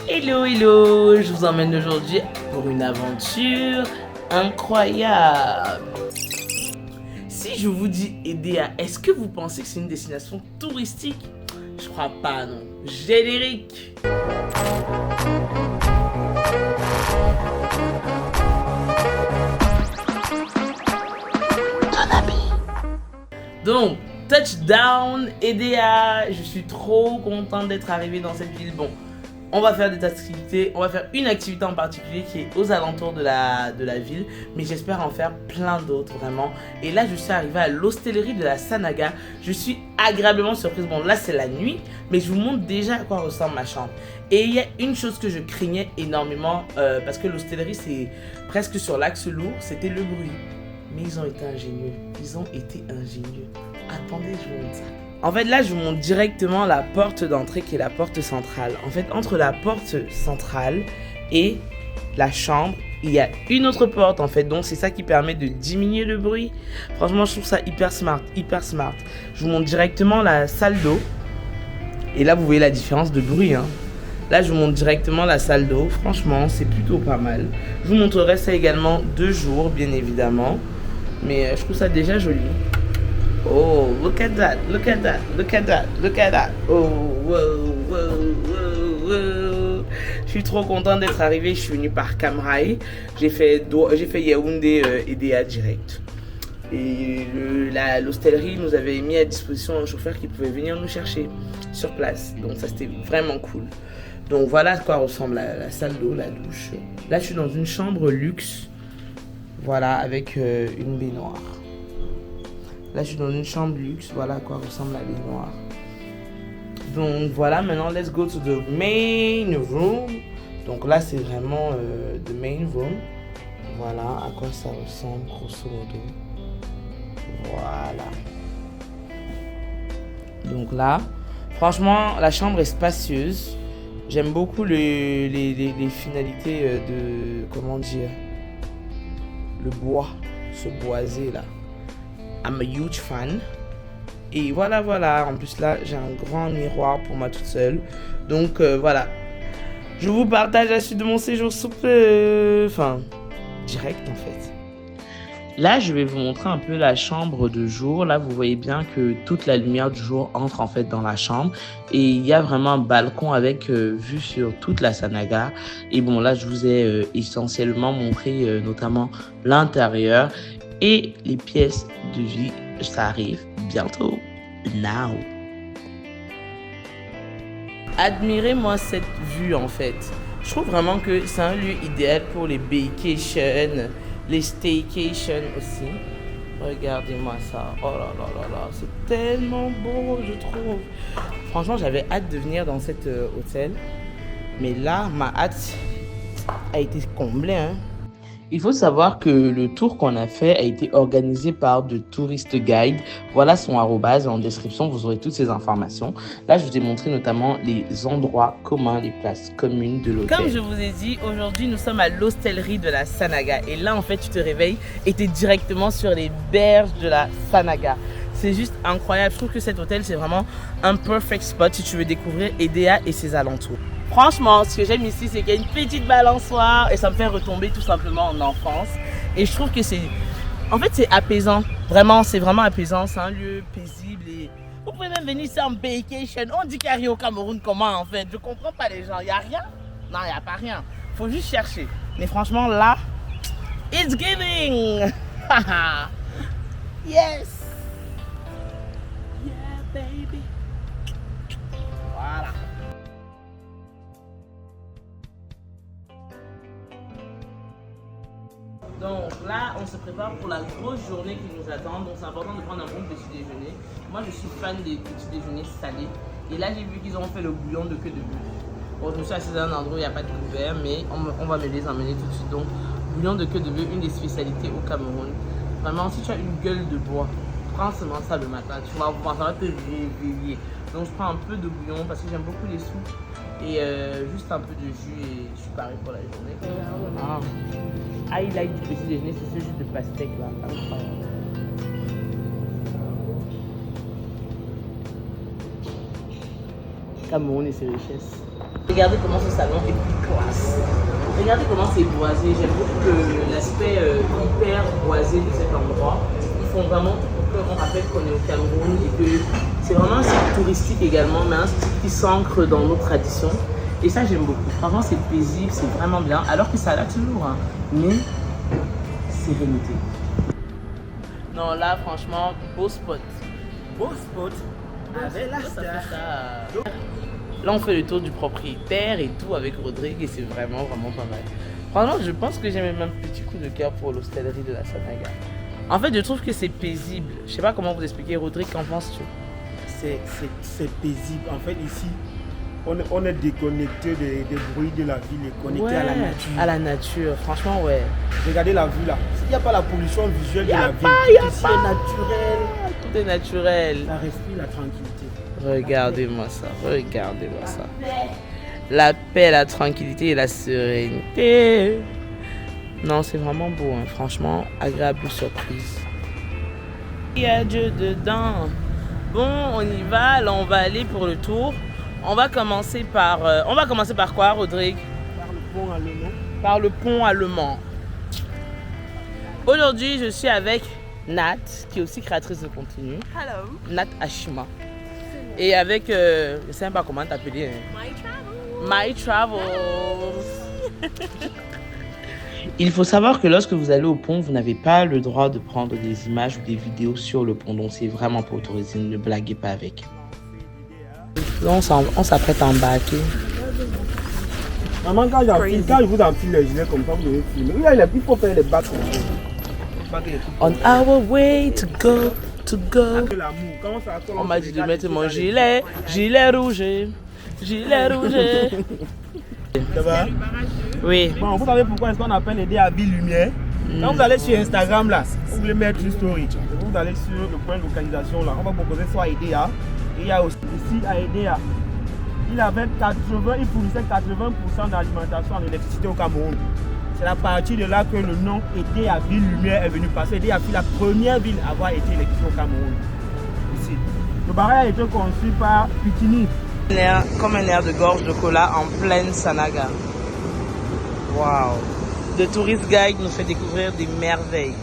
Hello, hello, je vous emmène aujourd'hui pour une aventure incroyable. Si je vous dis Edea, est-ce que vous pensez que c'est une destination touristique? Je crois pas, non. Générique. Donc, touchdown, Edea, je suis trop contente d'être arrivée dans cette ville. Bon, on va faire des activités, on va faire une activité en particulier qui est aux alentours de la ville, mais j'espère en faire plein d'autres vraiment. Et là, je suis arrivée à l'hostellerie de la Sanaga. Je suis agréablement surprise. Bon, là, c'est la nuit, mais je vous montre déjà à quoi ressemble ma chambre. Et il y a une chose que je craignais énormément, parce que l'hostellerie, c'est presque sur l'axe lourd, c'était le bruit. Mais ils ont été ingénieux. Ils ont été ingénieux. Attendez, je vous montre ça. En fait, là, je vous montre directement la porte d'entrée qui est la porte centrale. En fait, entre la porte centrale et la chambre, il y a une autre porte, en fait. Donc, c'est ça qui permet de diminuer le bruit. Franchement, je trouve ça hyper smart, hyper smart. Je vous montre directement la salle d'eau. Et là, vous voyez la différence de bruit, hein. Là, je vous montre directement la salle d'eau. Franchement, c'est plutôt pas mal. Je vous montrerai ça également de jour, bien évidemment. Mais je trouve ça déjà joli. Oh, look at that, look at that, look at that, look at that. Oh, wow, wow, wow, wow. Je suis trop contente d'être arrivée. Je suis venue par Cam Rai. J'ai fait Yaoundé Edea direct. Et l'hostellerie nous avait mis à disposition un chauffeur qui pouvait venir nous chercher sur place. Donc ça, c'était vraiment cool. Donc voilà à quoi ressemble la salle d'eau, la douche. Là, je suis dans une chambre luxe. Voilà, avec une baignoire. Là, je suis dans une chambre luxe. Voilà à quoi ressemble la baignoire. Donc, voilà. Maintenant, let's go to the main room. Donc là, c'est vraiment the main room. Voilà à quoi ça ressemble, grosso modo. Voilà. Donc là, franchement, la chambre est spacieuse. J'aime beaucoup les finalités de... Comment dire? Le bois. Ce boisé là. I'm a huge fan. Et voilà. En plus là, j'ai un grand miroir pour moi toute seule. Donc voilà. Je vous partage la suite de mon séjour souple. Enfin, direct en fait. Là, je vais vous montrer un peu la chambre de jour. Là, vous voyez bien que toute la lumière du jour entre en fait dans la chambre. Et il y a vraiment un balcon avec vue sur toute la Sanaga. Et bon, là, je vous ai essentiellement montré notamment l'intérieur. Et les pièces de vie, ça arrive bientôt. Now. Admirez-moi cette vue en fait. Je trouve vraiment que c'est un lieu idéal pour les vacations, les staycations aussi. Regardez-moi ça. Oh là là là là. C'est tellement beau, je trouve. Franchement, j'avais hâte de venir dans cet hôtel. Mais là, ma hâte a été comblée, hein. Il faut savoir que le tour qu'on a fait a été organisé par The Tourist Guide. Voilà son arrobase. En description, vous aurez toutes ces informations. Là, je vous ai montré notamment les endroits communs, les places communes de l'hôtel. Comme je vous ai dit, aujourd'hui, nous sommes à l'hostellerie de la Sanaga. Et là, en fait, tu te réveilles et tu es directement sur les berges de la Sanaga. C'est juste incroyable. Je trouve que cet hôtel, c'est vraiment un perfect spot si tu veux découvrir Edea et ses alentours. Franchement, ce que j'aime ici, c'est qu'il y a une petite balançoire et ça me fait retomber tout simplement en enfance. Et je trouve que c'est... En fait, c'est apaisant. Vraiment, c'est vraiment apaisant. C'est un lieu paisible et... Vous pouvez même venir ici en vacation. On dit qu'il n'y a rien au Cameroun. Comment, en fait? Je comprends pas les gens. Il n'y a rien? Non, il n'y a pas rien. Il faut juste chercher. Mais franchement, là, it's giving! Yes! Yeah, baby! Voilà. Donc là, on se prépare pour la grosse journée qui nous attend. Donc c'est important de prendre un bon petit déjeuner. Moi, je suis fan des petits déjeuners salés. Et là, j'ai vu qu'ils ont fait le bouillon de queue de bœuf. Bon, je me suis assise dans un endroit où il n'y a pas de couvert, mais on va me les emmener tout de suite. Donc, bouillon de queue de bœuf, une des spécialités au Cameroun. Vraiment, si tu as une gueule de bois, prends seulement ça le matin. Tu vas voir, ça va te réveiller. Donc, je prends un peu de bouillon parce que j'aime beaucoup les soupes. Et juste un peu de jus et je suis paré pour la journée. Ah. Highlight du petit déjeuner, c'est ce jus de pastèque là. Incroyable. Cameroun et ses richesses. Regardez comment ce salon est plus classe. Regardez comment c'est boisé. J'aime beaucoup l'aspect hyper boisé de cet endroit. Ils font vraiment tout pour qu'on rappelle qu'on est au Cameroun et que c'est vraiment un site touristique également, mais un site qui s'ancre dans nos traditions. Et ça, j'aime beaucoup. Franchement, c'est paisible, c'est vraiment bien. Alors que ça l'a toujours, hein. Mais sérénité. Non, là, franchement, beau spot. Beau spot. Avec la star. Là, on fait le tour du propriétaire et tout avec Rodrigue et c'est vraiment pas mal. Franchement, je pense que j'ai même un petit coup de cœur pour l'hostellerie de la Sanaga. En fait, je trouve que c'est paisible. Je sais pas comment vous expliquer. Rodrigue, qu'en penses-tu? C'est paisible. En fait, ici, on est déconnecté des bruits de la ville et connecté à la nature. À la nature, franchement, ouais. Regardez la vue là. S'il n'y a pas la pollution visuelle de la ville, tout ici est naturel. Tout est naturel. Ça respire la tranquillité. Regardez-moi ça, regardez-moi ça. La paix, la tranquillité et la sérénité. Non, c'est vraiment beau, hein. Franchement, agréable surprise. Il y a Dieu dedans. Bon, on y va, là on va aller pour le tour. On va commencer par quoi, Rodrigue? Par le pont allemand. Par le pont allemand. Aujourd'hui, je suis avec Nat, qui est aussi créatrice de contenu. Hello. Nat Ashima. Et avec, je ne sais pas comment t'appeler. My Travels. Il faut savoir que lorsque vous allez au pont, vous n'avez pas le droit de prendre des images ou des vidéos sur le pont. Donc c'est vraiment pas autorisé, ne blaguez pas avec. Là, on s'apprête à embarquer. Maman, quand je vous enfile les gilets comme ça, vous devez filmer. Il faut faire les bacs. On our way to go. On m'a dit de mettre mon gilet rouge. Gilet rouge. Ça va? Oui. Bon, vous savez pourquoi est-ce qu'on appelle aider à Ville Lumière? Quand vous allez sur Instagram là, vous voulez mettre une story. Vous allez sur le point de localisation là, on va vous proposer soit EDA. Et il y a aussi ici à EDA. Il fournissait 80% d'alimentation en électricité au Cameroun. C'est à partir de là que le nom était à Ville Lumière est venu passer. EDA fut la première ville à avoir été électrifiée au Cameroun. Ici. Le barrage a été conçu par Pitini. Comme un air de gorge de cola en pleine Sanaga. Waouh! Le Tourist Guide nous fait découvrir des merveilles.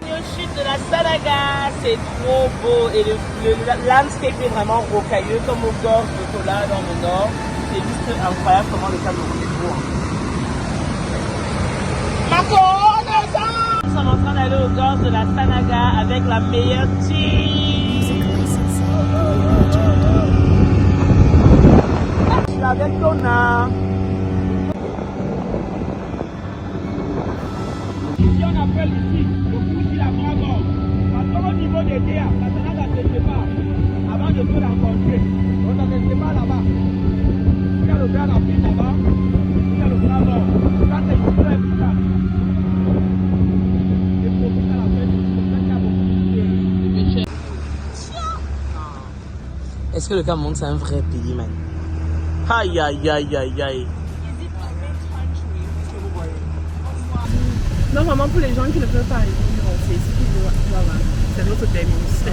Au chute de la Sanaga, c'est trop beau et le landscape est vraiment rocailleux comme aux gorges de cola dans le nord. C'est juste incroyable comment le Cameroun est beau. Nous sommes en train d'aller aux gorges de la Sanaga avec la meilleure team. Je suis avec Tona. Ici on appelle ici le Kouchi la Bravo. Parce qu'au niveau des DA, la Sanaga ne se sépare avant de se rencontrer. Donc ça ne se sépare là-bas. Il y a le Grand Rapide là-bas. Il y a le Bravo. Ça c'est une très bizarre. Est-ce que le Cameroun c'est un vrai pays, man? Aïe aïe aïe aïe aïe. Non, vraiment pour les gens qui ne peuvent pas aller, c'est ici qu'ils doivent. C'est notre terminus.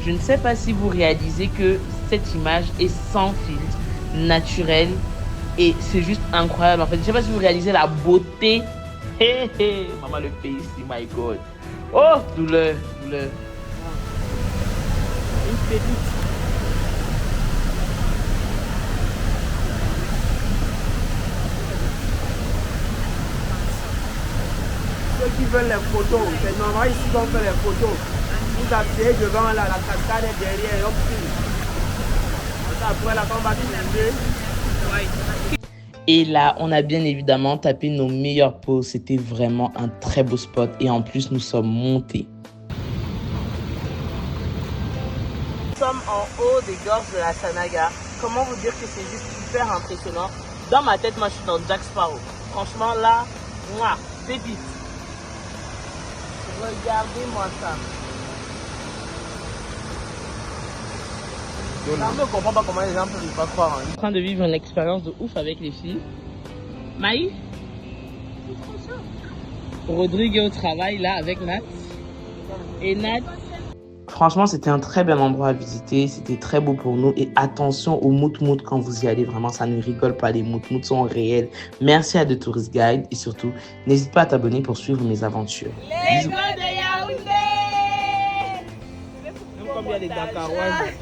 Je ne sais pas si vous réalisez que cette image est sans filtre, naturelle et c'est juste incroyable. En fait, je ne sais pas si vous réalisez la beauté. Hé hé, maman le pays, my God. Oh, douleur. Une petite. Ceux qui veulent les photos, c'est normal ici qu'on fait les photos. Vous appuyez devant là, la cascade est derrière, hop, après là, quand on va filmer. Et là, on a bien évidemment tapé nos meilleures poses. C'était vraiment un très beau spot. Et en plus, nous sommes montés. Nous sommes en haut des gorges de la Sanaga. Comment vous dire que c'est juste super impressionnant. Dans ma tête, moi, je suis dans Jack Sparrow. Franchement, là, moi, pépite. Regardez-moi ça. Je ne comprends pas comment les gens peuvent pas croire. Je suis en train de vivre une expérience de ouf avec les filles. Maï, Rodrigue est au travail là avec Nat. Et Nat? Franchement, c'était un très bel endroit à visiter. C'était très beau pour nous. Et attention aux mout-mout quand vous y allez. Vraiment, ça ne rigole pas. Les mout-mout sont réels. Merci à The Tourist Guide. Et surtout, n'hésite pas à t'abonner pour suivre mes aventures. Les gars de Yaoundé! Même comme il y a des Dakaroises.